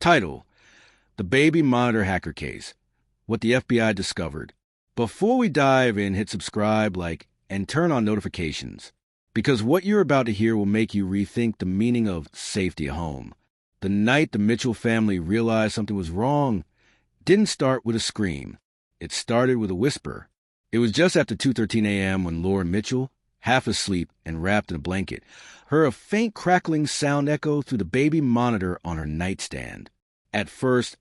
Title: The Baby Monitor Hacker Case, What the FBI Discovered. Before we dive in, hit subscribe, like, and turn on notifications, because what you're about to hear will make you rethink the meaning of safety at home. The night the Mitchell family realized something was wrong didn't start with a scream. It started with a whisper. It was just after 2:13 a.m. when Laura Mitchell, half asleep and wrapped in a blanket, heard a faint crackling sound echo through the baby monitor on her nightstand. At first,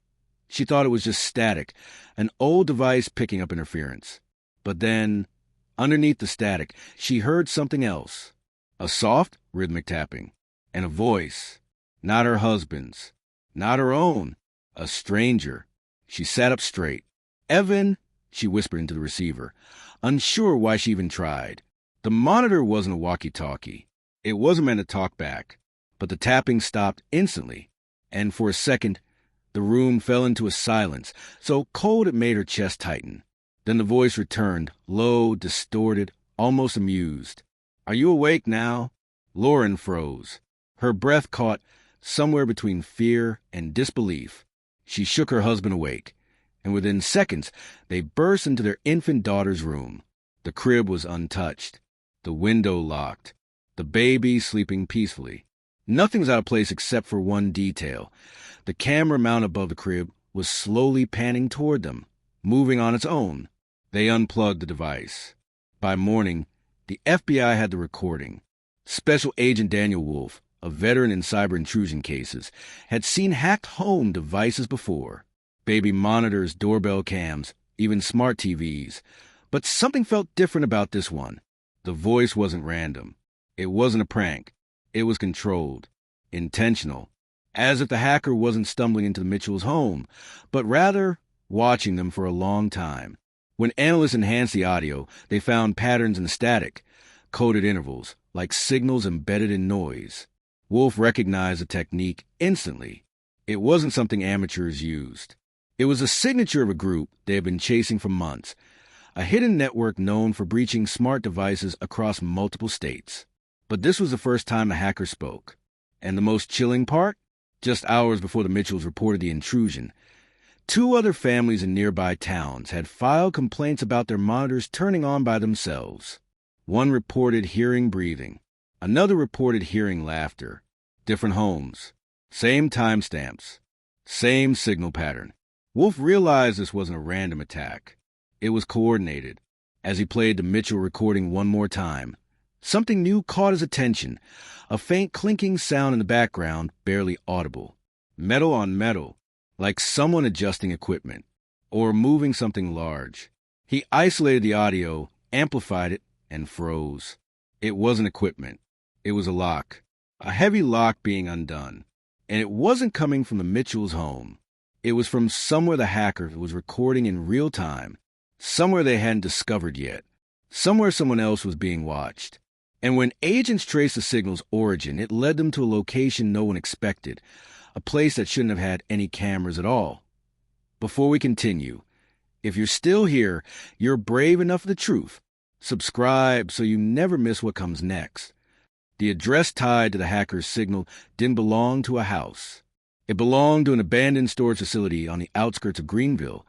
she thought it was just static, an old device picking up interference. But then, underneath the static, she heard something else. A soft, rhythmic tapping. And a voice. Not her husband's. Not her own. A stranger. She sat up straight. "Evan," she whispered into the receiver, unsure why she even tried. The monitor wasn't a walkie-talkie. It wasn't meant to talk back. But the tapping stopped instantly. And for a second, the room fell into a silence, so cold it made her chest tighten. Then the voice returned, low, distorted, almost amused. "Are you awake now?" Lauren froze. Her breath caught somewhere between fear and disbelief. She shook her husband awake, and within seconds, they burst into their infant daughter's room. The crib was untouched, the window locked, the baby sleeping peacefully. Nothing was out of place except for one detail. The camera mounted above the crib was slowly panning toward them, moving on its own. They unplugged the device. By morning, the FBI had the recording. Special Agent Daniel Wolf, a veteran in cyber intrusion cases, had seen hacked home devices before. Baby monitors, doorbell cams, even smart TVs. But something felt different about this one. The voice wasn't random. It wasn't a prank. It was controlled, intentional, as if the hacker wasn't stumbling into the Mitchell's home, but rather watching them for a long time. When analysts enhanced the audio, they found patterns in the static, coded intervals, like signals embedded in noise. Wolf recognized the technique instantly. It wasn't something amateurs used. It was a signature of a group they had been chasing for months, a hidden network known for breaching smart devices across multiple states. But this was the first time a hacker spoke. And the most chilling part? Just hours before the Mitchells reported the intrusion, 2 other families in nearby towns had filed complaints about their monitors turning on by themselves. One reported hearing breathing. Another reported hearing laughter. Different homes. Same timestamps. Same signal pattern. Wolf realized this wasn't a random attack. It was coordinated. As he played the Mitchell recording one more time, something new caught his attention. A faint clinking sound in the background, barely audible. Metal on metal, like someone adjusting equipment, or moving something large. He isolated the audio, amplified it, and froze. It wasn't equipment. It was a lock. A heavy lock being undone. And it wasn't coming from the Mitchell's home. It was from somewhere the hacker was recording in real time. Somewhere they hadn't discovered yet. Somewhere someone else was being watched. And when agents traced the signal's origin, it led them to a location no one expected, a place that shouldn't have had any cameras at all. Before we continue, if you're still here, you're brave enough for the truth. Subscribe so you never miss what comes next. The address tied to the hacker's signal didn't belong to a house. It belonged to an abandoned storage facility on the outskirts of Greenville,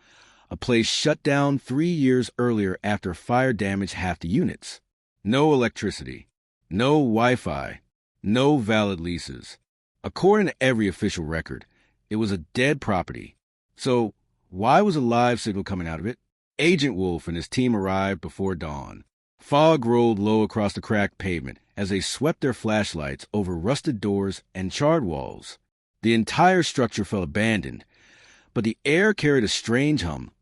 a place shut down 3 years earlier after a fire damaged half the units. No electricity, no Wi-Fi, no valid leases. According to every official record, it was a dead property. So why was a live signal coming out of it? Agent Wolf and his team arrived before dawn. Fog rolled low across the cracked pavement as they swept their flashlights over rusted doors and charred walls. The entire structure felt abandoned, but the air carried a strange hum,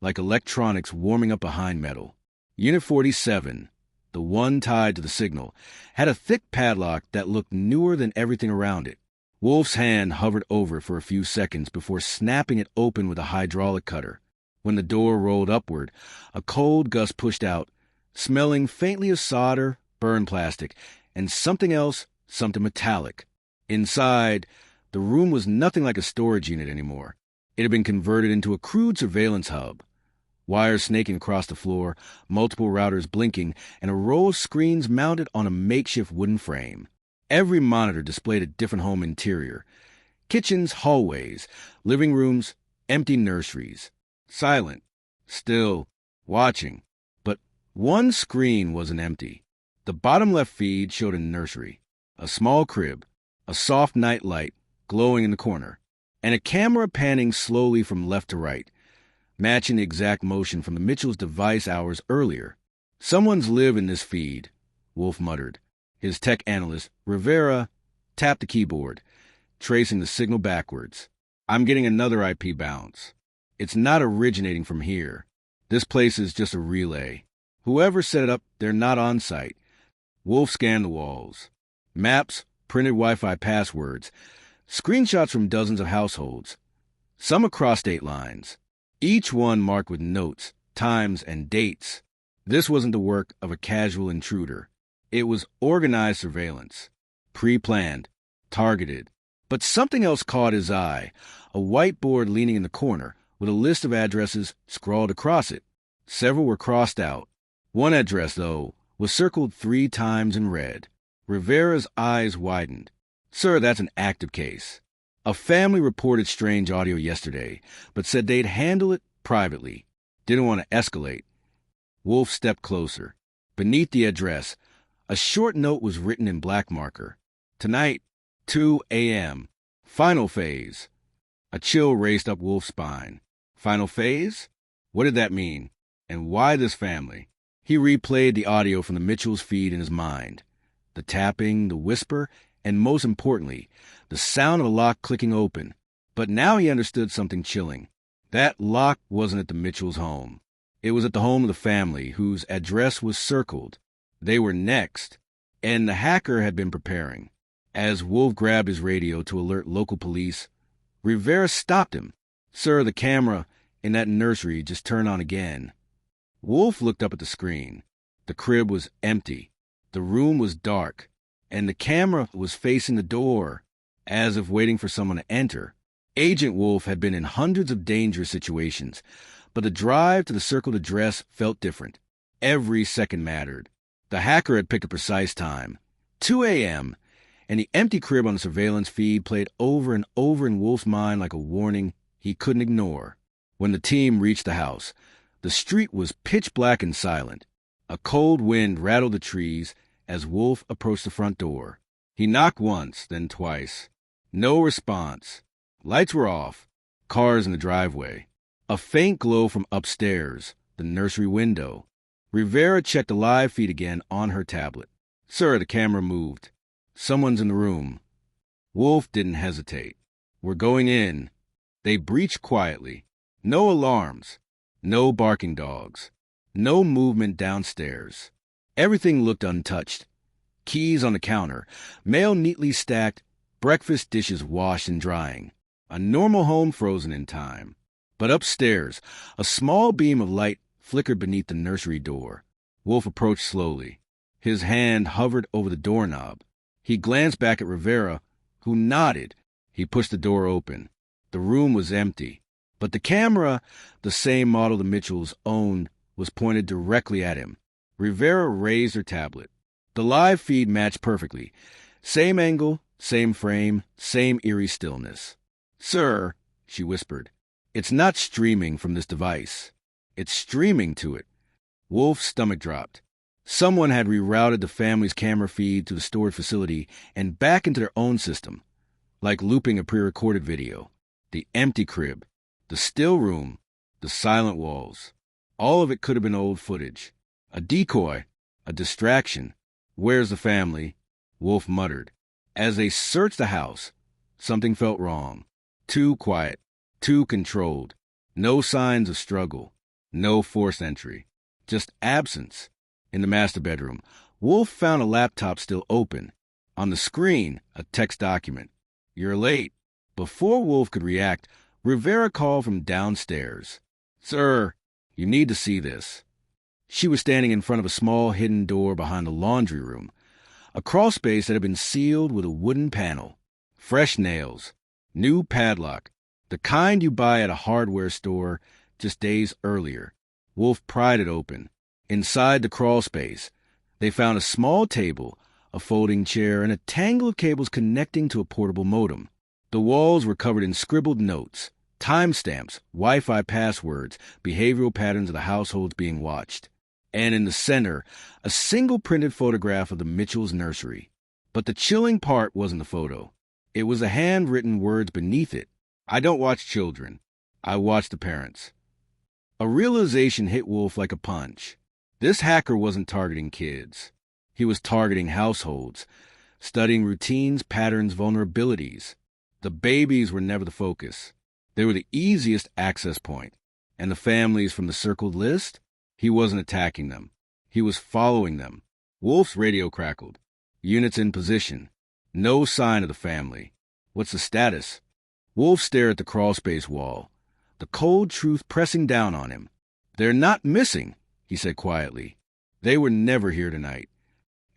like electronics warming up behind metal. Unit 47, the one tied to the signal, had a thick padlock that looked newer than everything around it. Wolf's hand hovered over it for a few seconds before snapping it open with a hydraulic cutter. When the door rolled upward, a cold gust pushed out, smelling faintly of solder, burned plastic, and something else, something metallic. Inside, the room was nothing like a storage unit anymore. It had been converted into a crude surveillance hub. Wires snaking across the floor, multiple routers blinking, and a row of screens mounted on a makeshift wooden frame. Every monitor displayed a different home interior. Kitchens, hallways, living rooms, empty nurseries. Silent, still, watching. But one screen wasn't empty. The bottom left feed showed a nursery, a small crib, a soft night light glowing in the corner, and a camera panning slowly from left to right, matching the exact motion from the Mitchells' device hours earlier. Someone's live in this feed, Wolf muttered. His tech analyst, Rivera, tapped the keyboard, tracing the signal backwards. I'm getting another IP bounce. It's not originating from here. This place is just a relay. Whoever set it up, they're not on site. Wolf scanned the walls. Maps, printed Wi-Fi passwords, screenshots from dozens of households, some across state lines, each one marked with notes, times, and dates. This wasn't the work of a casual intruder. It was organized surveillance, pre-planned, targeted. But something else caught his eye, a whiteboard leaning in the corner with a list of addresses scrawled across it. Several were crossed out. One address, though, was circled 3 times in red. Rivera's eyes widened. Sir, that's an active case. A family reported strange audio yesterday, but said they'd handle it privately. Didn't want to escalate. Wolf stepped closer. Beneath the address, a short note was written in black marker. Tonight, 2 a.m. Final phase. A chill raced up Wolf's spine. Final phase? What did that mean? And why this family? He replayed the audio from the Mitchells' feed in his mind. The tapping, the whisper, and most importantly, the sound of a lock clicking open. But now he understood something chilling. That lock wasn't at the Mitchells' home. It was at the home of the family, whose address was circled. They were next, and the hacker had been preparing. As Wolf grabbed his radio to alert local police, Rivera stopped him. Sir, the camera in that nursery just turned on again. Wolf looked up at the screen. The crib was empty. The room was dark, and the camera was facing the door, as if waiting for someone to enter. Agent Wolf had been in hundreds of dangerous situations, but the drive to the circled address felt different. Every second mattered. The hacker had picked a precise time, 2 a.m., and the empty crib on the surveillance feed played over and over in Wolf's mind like a warning he couldn't ignore. When the team reached the house, the street was pitch black and silent. A cold wind rattled the trees as Wolf approached the front door. He knocked once, then twice. No response. Lights were off. Cars in the driveway. A faint glow from upstairs, the nursery window. Rivera checked the live feed again on her tablet. Sir, the camera moved. Someone's in the room. Wolf didn't hesitate. We're going in. They breached quietly. No alarms. No barking dogs. No movement downstairs. Everything looked untouched. Keys on the counter. Mail neatly stacked. Breakfast dishes washed and drying. A normal home frozen in time. But upstairs, a small beam of light flickered beneath the nursery door. Wolf approached slowly. His hand hovered over the doorknob. He glanced back at Rivera, who nodded. He pushed the door open. The room was empty, but the camera, the same model the Mitchells owned, was pointed directly at him. Rivera raised her tablet. The live feed matched perfectly. Same angle, same frame, same eerie stillness. Sir, she whispered, it's not streaming from this device. It's streaming to it. Wolf's stomach dropped. Someone had rerouted the family's camera feed to the storage facility and back into their own system, like looping a pre-recorded video. The empty crib, the still room, the silent walls. All of it could have been old footage. A decoy, a distraction. Where's the family? Wolf muttered. As they searched the house, something felt wrong. Too quiet, too controlled. No signs of struggle, no forced entry, just absence. In the master bedroom, Wolf found a laptop still open. On the screen, a text document. You're late. Before Wolf could react, Rivera called from downstairs. Sir, you need to see this. She was standing in front of a small hidden door behind the laundry room, a crawl space that had been sealed with a wooden panel. Fresh nails, new padlock, the kind you buy at a hardware store just days earlier. Wolf pried it open. Inside the crawl space, they found a small table, a folding chair, and a tangle of cables connecting to a portable modem. The walls were covered in scribbled notes, timestamps, Wi-Fi passwords, behavioral patterns of the households being watched. And in the center, a single printed photograph of the Mitchells' nursery. But the chilling part wasn't the photo. It was the handwritten words beneath it. I don't watch children. I watch the parents. A realization hit Wolf like a punch. This hacker wasn't targeting kids. He was targeting households, studying routines, patterns, vulnerabilities. The babies were never the focus. They were the easiest access point. And the families from the circled list? He wasn't attacking them. He was following them. Wolf's radio crackled. Units in position. No sign of the family. What's the status? Wolf stared at the crawlspace wall, the cold truth pressing down on him. They're not missing, he said quietly. They were never here tonight.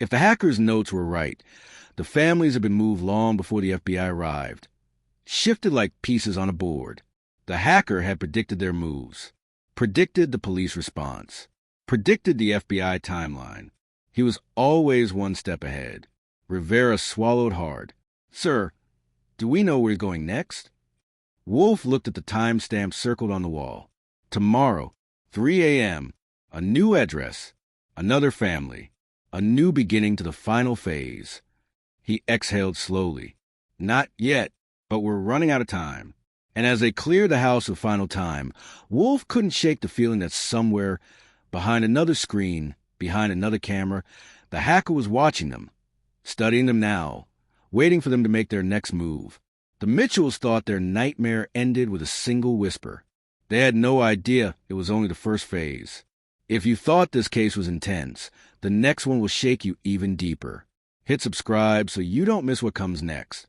If the hacker's notes were right, the families had been moved long before the FBI arrived. Shifted like pieces on a board. The hacker had predicted their moves, predicted the police response, predicted the FBI timeline. He was always one step ahead. Rivera swallowed hard. Sir, do we know where he's going next? Wolf looked at the timestamp circled on the wall. Tomorrow, 3 a.m., a new address, another family, a new beginning to the final phase. He exhaled slowly. Not yet, but we're running out of time. And as they cleared the house of final time, Wolf couldn't shake the feeling that somewhere, behind another screen, behind another camera, the hacker was watching them, studying them now, waiting for them to make their next move. The Mitchells thought their nightmare ended with a single whisper. They had no idea it was only the first phase. If you thought this case was intense, the next one will shake you even deeper. Hit subscribe so you don't miss what comes next.